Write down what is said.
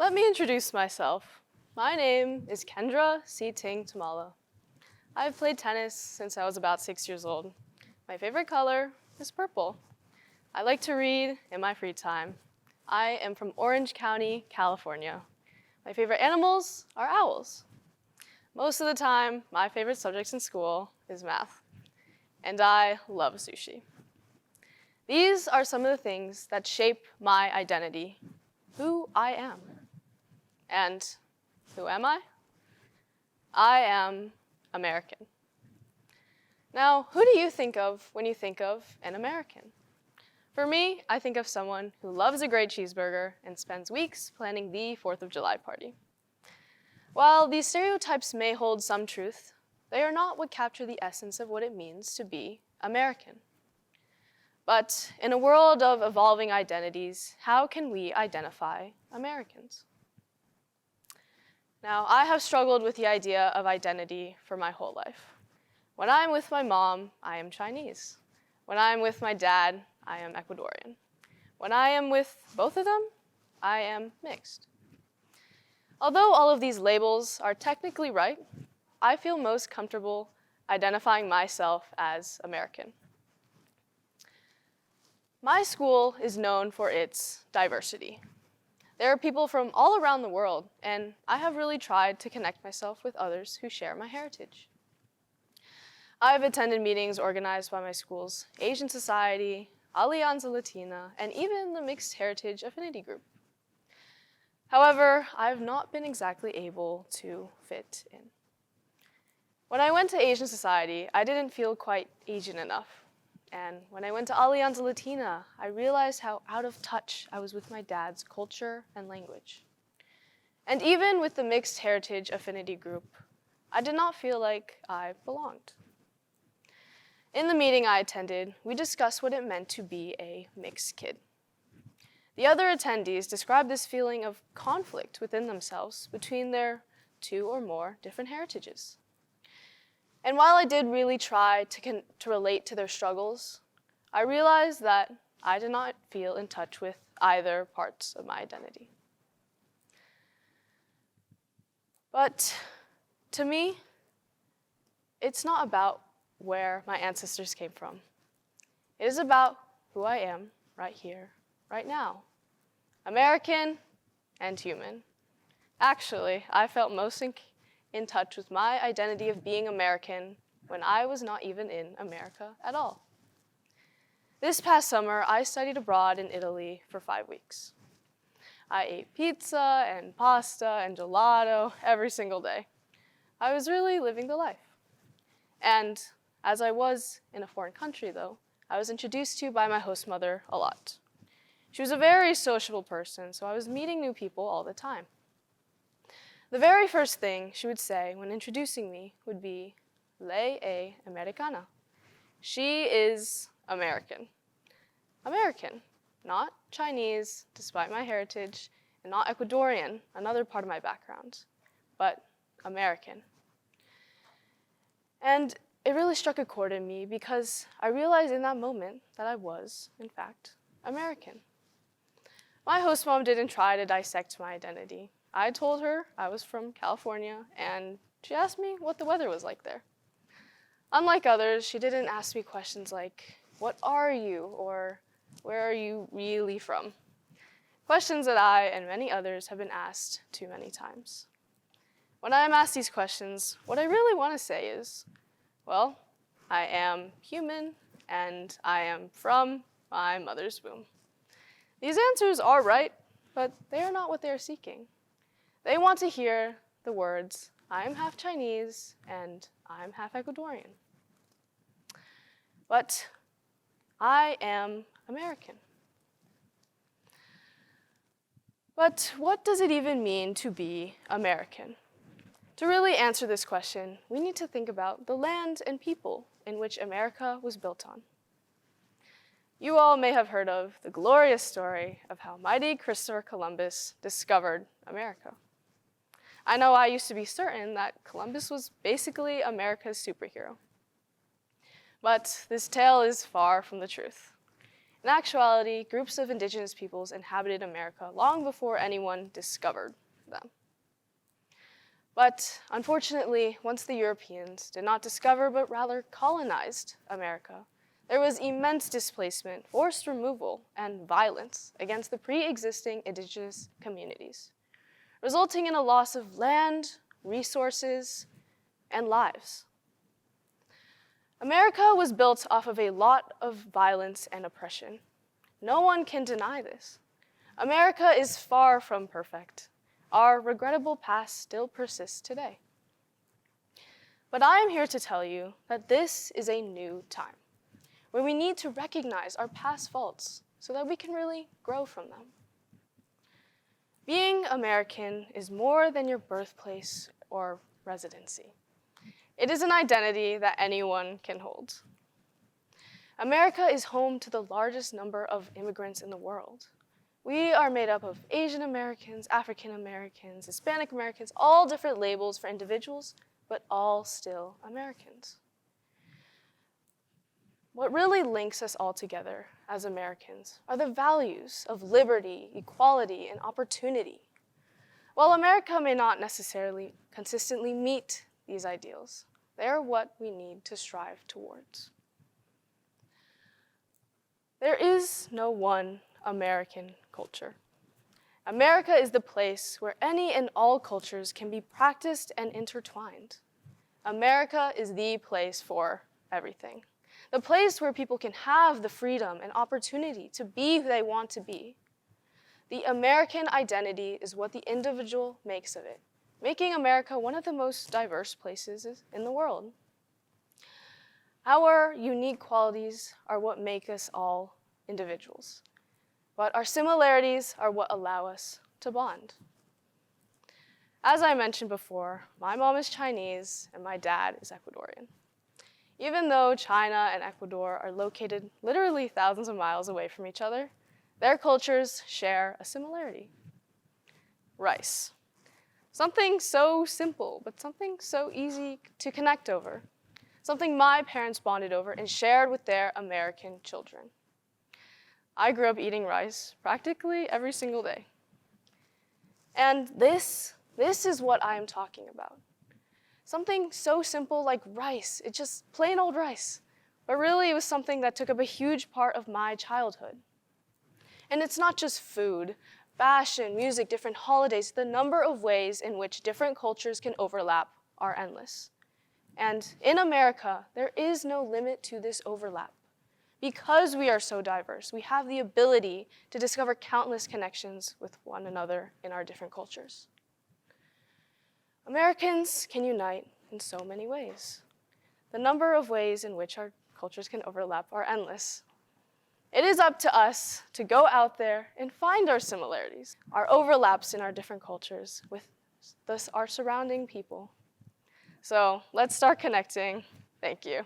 Let me introduce myself. My name is Kendra Tomala. I've played tennis since I was about 6 years old. My favorite color is purple. I like to read in my free time. I am from Orange County, California. My favorite animals are owls. Most of the time, my favorite subject in school is math. And I love sushi. These are some of the things that shape my identity, who I am. And who am I? I am American. Now, who do you think of when you think of an American? For me, I think of someone who loves a great cheeseburger and spends weeks planning the 4th of July party. While these stereotypes may hold some truth, they are not what capture the essence of what it means to be American. But in a world of evolving identities, how can we identify Americans? Now, I have struggled with the idea of identity for my whole life. When I'm with my mom, I am Chinese. When I'm with my dad, I am Ecuadorian. When I am with both of them, I am mixed. Although all of these labels are technically right, I feel most comfortable identifying myself as American. My school is known for its diversity. There are people from all around the world, and I have really tried to connect myself with others who share my heritage. I've attended meetings organized by my school's Asian Society, Alianza Latina, and even the Mixed Heritage Affinity Group. However, I've not been exactly able to fit in. When I went to Asian Society, I didn't feel quite Asian enough. And when I went to Alianza Latina, I realized how out of touch I was with my dad's culture and language. And even with the Mixed Heritage Affinity Group, I did not feel like I belonged. In the meeting I attended, we discussed what it meant to be a mixed kid. The other attendees described this feeling of conflict within themselves between their 2 or more different heritages. And while I did really try to relate to their struggles, I realized that I did not feel in touch with either parts of my identity. But to me, it's not about where my ancestors came from. It is about who I am right here, right now. American and human. Actually, I felt most in touch with my identity of being American when I was not even in America at all. This past summer, I studied abroad in Italy for 5 weeks. I ate pizza and pasta and gelato every single day. I was really living the life. And as I was in a foreign country, though, I was introduced to by my host mother a lot. She was a very sociable person, so I was meeting new people all the time. The very first thing she would say when introducing me would be, "Lei è americana." She is American. American, not Chinese, despite my heritage, and not Ecuadorian, another part of my background, but American. And it really struck a chord in me because I realized in that moment that I was, in fact, American. My host mom didn't try to dissect my identity. I told her I was from California, and she asked me what the weather was like there. Unlike others, she didn't ask me questions like, "What are you?" or "Where are you really from?" Questions that I and many others have been asked too many times. When I am asked these questions, what I really want to say is, well, I am human, and I am from my mother's womb. These answers are right, but they are not what they are seeking. They want to hear the words, "I am half Chinese and I'm half Ecuadorian." But I am American. But what does it even mean to be American? To really answer this question, we need to think about the land and people in which America was built on. You all may have heard of the glorious story of how mighty Christopher Columbus discovered America. I know I used to be certain that Columbus was basically America's superhero. But this tale is far from the truth. In actuality, groups of indigenous peoples inhabited America long before anyone discovered them. But unfortunately, once the Europeans did not discover but rather colonized America, there was immense displacement, forced removal, and violence against the pre-existing indigenous communities, resulting in a loss of land, resources, and lives. America was built off of a lot of violence and oppression. No one can deny this. America is far from perfect. Our regrettable past still persists today. But I am here to tell you that this is a new time, where we need to recognize our past faults so that we can really grow from them. Being American is more than your birthplace or residency. It is an identity that anyone can hold. America is home to the largest number of immigrants in the world. We are made up of Asian Americans, African Americans, Hispanic Americans, all different labels for individuals, but all still Americans. What really links us all together as Americans are the values of liberty, equality, and opportunity. While America may not necessarily consistently meet these ideals, they are what we need to strive towards. There is no one American culture. America is the place where any and all cultures can be practiced and intertwined. America is the place for everything. The place where people can have the freedom and opportunity to be who they want to be. The American identity is what the individual makes of it, making America one of the most diverse places in the world. Our unique qualities are what make us all individuals, but our similarities are what allow us to bond. As I mentioned before, my mom is Chinese and my dad is Ecuadorian. Even though China and Ecuador are located literally thousands of miles away from each other, their cultures share a similarity: rice. Something so simple, but something so easy to connect over. Something my parents bonded over and shared with their American children. I grew up eating rice practically every single day. And this is what I am talking about. Something so simple like rice, it's just plain old rice. But really it was something that took up a huge part of my childhood. And it's not just food, fashion, music, different holidays. The number of ways in which different cultures can overlap are endless. And in America, there is no limit to this overlap. Because we are so diverse, we have the ability to discover countless connections with one another in our different cultures. Americans can unite in so many ways. The number of ways in which our cultures can overlap are endless. It is up to us to go out there and find our similarities, our overlaps in our different cultures with our surrounding people. So let's start connecting. Thank you.